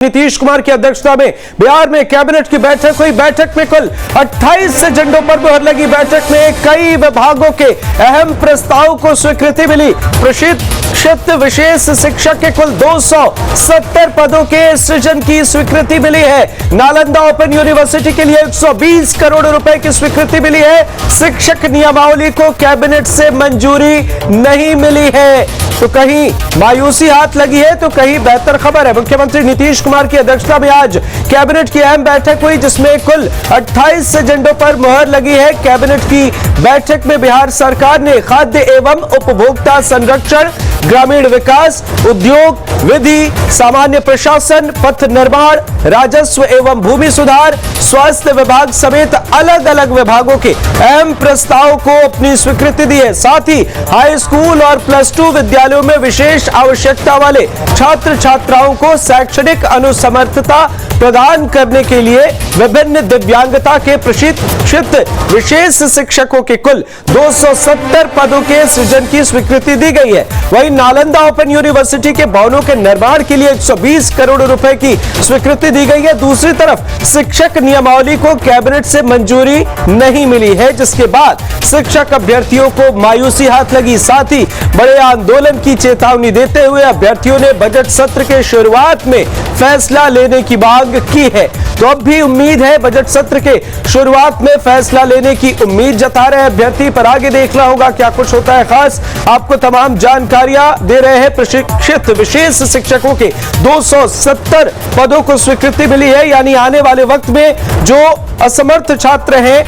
नीतीश कुमार की अध्यक्षता में बिहार में कैबिनेट की बैठक हुई। बैठक में कुल 28 एजेंडों पर मुहर लगी। बैठक में कई विभागों के अहम प्रस्ताव को स्वीकृति मिली। प्रशिक्षित विशेष शिक्षक के कुल 270 पदों के सृजन की स्वीकृति मिली है। नालंदा ओपन यूनिवर्सिटी के लिए 120 करोड़ रुपए की स्वीकृति मिली है। शिक्षक नियमावली को कैबिनेट से मंजूरी नहीं मिली है, तो कहीं मायूसी हाथ लगी है तो कहीं बेहतर खबर है। मुख्यमंत्री नीतीश कुमार की अध्यक्षता में आज कैबिनेट की अहम बैठक हुई, जिसमें कुल 28 एजेंडों पर मुहर लगी है। कैबिनेट की बैठक में बिहार सरकार ने खाद्य एवं उपभोक्ता संरक्षण, ग्रामीण विकास, उद्योग, विधि, सामान्य प्रशासन, पथ निर्माण, राजस्व एवं भूमि सुधार, स्वास्थ्य विभाग समेत अलग अलग विभागों के अहम प्रस्ताव को अपनी स्वीकृति दी है। साथ ही हाई स्कूल और +2 विद्यालयों में विशेष आवश्यकता वाले छात्र छात्राओं को शैक्षणिक अनुसमर्थता प्रदान करने के लिए विभिन्न दिव्यांगता के प्रशिक्षित विशेष शिक्षकों के कुल 270 पदों के सृजन की स्वीकृति दी गई है। वहीं नालंदा ओपन यूनिवर्सिटी के भवनों के निर्माण के लिए 120 करोड़ रुपए की स्वीकृति दी गई है। दूसरी तरफ शिक्षक नियमावली को कैबिनेट से मंजूरी नहीं मिली है, जिसके बाद शिक्षक अभ्यर्थियों को मायूसी हाथ लगी। साथ ही बड़े आंदोलन की चेतावनी देते हुए अभ्यर्थियों ने बजट सत्र के शुरुआत में फैसला लेने की मांग की है। तो अब भी उम्मीद है बजट सत्र के शुरुआत में फैसला लेने की उम्मीद जता रहे अभ्यर्थी, पर आगे देखना होगा क्या कुछ होता है। खास आपको तमाम जानकारियां दे रहे हैं। प्रशिक्षित विशेष शिक्षकों के 270 पदों को स्वीकृति मिली है, यानी आने वाले वक्त में जो असमर्थ छात्र हैं,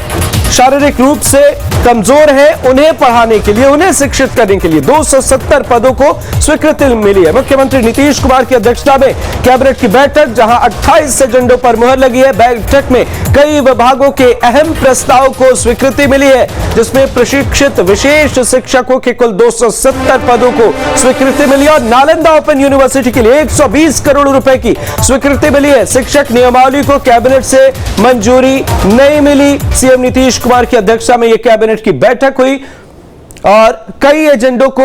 शारीरिक रूप से कमजोर है, उन्हें पढ़ाने के लिए, उन्हें शिक्षित करने के लिए 270 पदों को स्वीकृति मिली है। मुख्यमंत्री नीतीश कुमार की अध्यक्षता में कैबिनेट की बैठक, जहां 28 एजेंडों पर मुहर लगी है। बैठक में कई विभागों के अहम प्रस्ताव को स्वीकृति मिली है, जिसमें प्रशिक्षित विशेष शिक्षकों के कुल 270 पदों को स्वीकृति मिली और नालंदा ओपन यूनिवर्सिटी के लिए 120 करोड़ रुपए की स्वीकृति मिली है। शिक्षक नियमावली को कैबिनेट से मंजूरी नहीं मिली। सीएम नीतीश कुमार की अध्यक्षता में यह कैबिनेट की बैठक हुई और कई एजेंडों को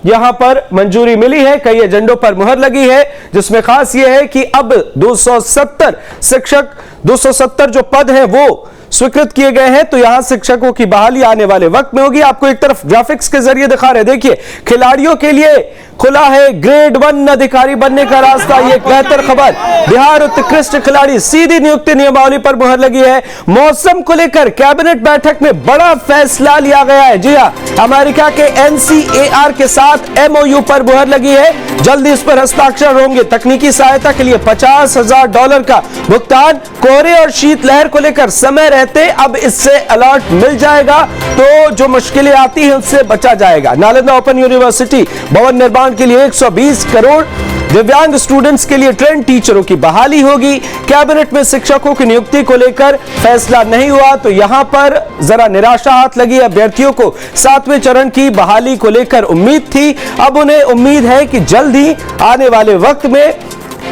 यहां पर मंजूरी मिली है, कई एजेंडों पर मुहर लगी है, जिसमें खास यह है कि अब 270 जो पद हैं वो स्वीकृत किए गए हैं। तो यहां शिक्षकों की बहाली आने वाले वक्त में होगी। आपको एक तरफ ग्राफिक्स के जरिए दिखा रहे, देखिए खिलाड़ियों के लिए खुला है ग्रेड 1 अधिकारी बनने का रास्ता। ये बेहतर खबर, बिहार उत्कृष्ट खिलाड़ी सीधी नियुक्ति नियमावली पर मुहर लगी है। मौसम को लेकर कैबिनेट बैठक में बड़ा फैसला लिया गया है। जी हां, अमेरिका के NCAR के साथ MOU पर मुहर लगी है। जल्दी इस पर हस्ताक्षर होंगे। तकनीकी सहायता के लिए $50,000 का भुगतान। कोहरे और शीतलहर को लेकर समय रहते अब इससे अलर्ट मिल जाएगा, तो जो मुश्किलें आती हैं उससे बचा जाएगा। नालंदा ओपन यूनिवर्सिटी भवन निर्माण के लिए 120 करोड़। दिव्यांग स्टूडेंट्स के लिए ट्रेन टीचरों की बहाली होगी। कैबिनेट में शिक्षकों की नियुक्ति को लेकर फैसला नहीं हुआ, तो यहां पर जरा निराशा हाथ लगी। अभ्यर्थियों को 7वें चरण की बहाली को लेकर उम्मीद थी, अब उन्हें उम्मीद है कि जल्द ही आने वाले वक्त में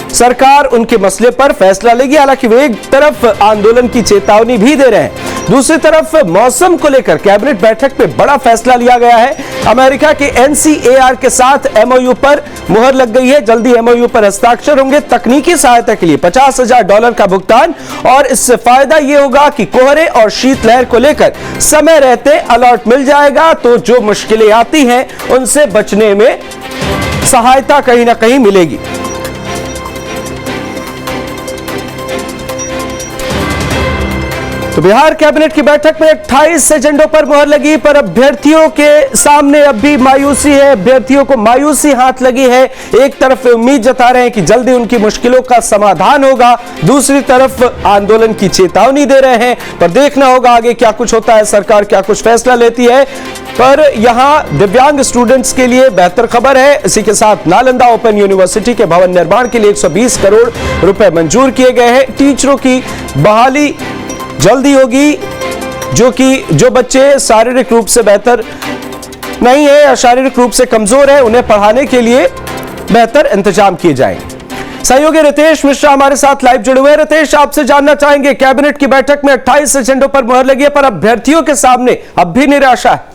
सरकार उनके मसले पर फैसला लेगी। हालांकि वे एक तरफ आंदोलन की चेतावनी भी दे रहे हैं, दूसरी तरफ मौसम को लेकर कैबिनेट बैठक में बड़ा फैसला लिया गया है। अमेरिका के NCAR के साथ MOU पर मुहर लग गई है। जल्दी MOU पर हस्ताक्षर होंगे। तकनीकी सहायता के लिए $50,000 का भुगतान, और इससे फायदा यह होगा कि कोहरे और शीतलहर को लेकर समय रहते अलर्ट मिल जाएगा, तो जो मुश्किलें आती हैं उनसे बचने में सहायता कहीं ना कहीं मिलेगी। तो बिहार कैबिनेट की बैठक में 28 एजेंडों पर मुहर लगी, पर अभ्यर्थियों के सामने अब भी मायूसी है। अभ्यर्थियों को मायूसी हाथ लगी है। एक तरफ उम्मीद जता रहे हैं कि जल्दी उनकी मुश्किलों का समाधान होगा, दूसरी तरफ आंदोलन की चेतावनी दे रहे हैं। पर देखना होगा आगे क्या कुछ होता है, सरकार क्या कुछ फैसला लेती है। पर यहां दिव्यांग स्टूडेंट्स के लिए बेहतर खबर है। इसी के साथ नालंदा ओपन यूनिवर्सिटी के भवन निर्माण के लिए 120 करोड़ रुपए मंजूर किए गए हैं। टीचरों की बहाली जल्दी होगी, जो बच्चे शारीरिक रूप से बेहतर नहीं है या शारीरिक रूप से कमजोर है, उन्हें पढ़ाने के लिए बेहतर इंतजाम किए जाएंगे। सहयोगी रितेश मिश्रा हमारे साथ लाइव जुड़े हुए हैं। रितेश, आपसे जानना चाहेंगे, कैबिनेट की बैठक में 28 एजेंडों पर मुहर लगी है, पर अभ्यर्थियों के सामने अब भी निराशा है।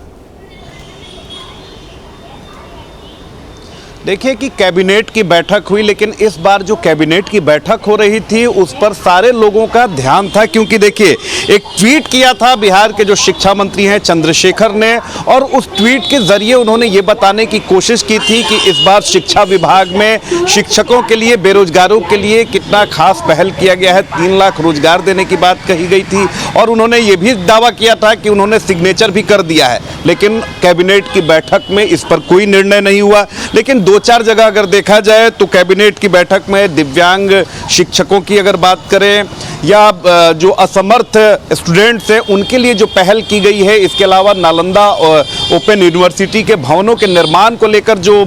देखिए कि कैबिनेट की बैठक हुई, लेकिन इस बार जो कैबिनेट की बैठक हो रही थी उस पर सारे लोगों का ध्यान था, क्योंकि देखिए एक ट्वीट किया था बिहार के जो शिक्षा मंत्री हैं चंद्रशेखर ने, और उस ट्वीट के जरिए उन्होंने ये बताने की कोशिश की थी कि इस बार शिक्षा विभाग में शिक्षकों के लिए, बेरोजगारों के लिए कितना खास पहल किया गया है। 3 लाख रोजगार देने की बात कही गई थी, और उन्होंने ये भी दावा किया था कि उन्होंने सिग्नेचर भी कर दिया है। लेकिन कैबिनेट की बैठक में इस पर कोई निर्णय नहीं हुआ। लेकिन 2-4 जगह अगर देखा जाए तो कैबिनेट की बैठक में दिव्यांग शिक्षकों की अगर बात करें, या जो असमर्थ स्टूडेंट्स हैं उनके लिए जो पहल की गई है, इसके अलावा नालंदा ओपन यूनिवर्सिटी के भवनों के निर्माण को लेकर जो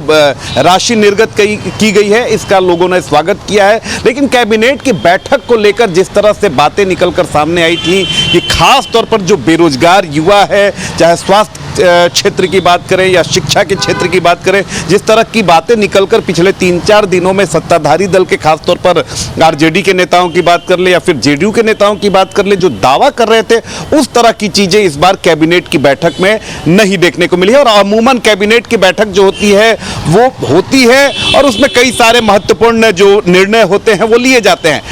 राशि निर्गत की गई है, इसका लोगों ने स्वागत किया है। लेकिन कैबिनेट की बैठक को लेकर जिस तरह से बातें निकलकर सामने आई थी कि खास तौर पर जो बेरोजगार युवा है, चाहे स्वास्थ्य क्षेत्र की बात करें या शिक्षा के क्षेत्र की बात करें, जिस तरह की बातें निकलकर पिछले 3-4 दिनों में सत्ताधारी दल के खासतौर पर आरजेडी के नेताओं की बात कर ले या फिर जेडीयू के नेताओं की बात कर ले, जो दावा कर रहे थे, उस तरह की चीजें इस बार कैबिनेट की बैठक में नहीं देखने को मिली। और अमूमन कैबिनेट की बैठक जो होती है वो होती है और उसमें कई सारे महत्वपूर्ण जो निर्णय होते हैं वो लिए जाते हैं।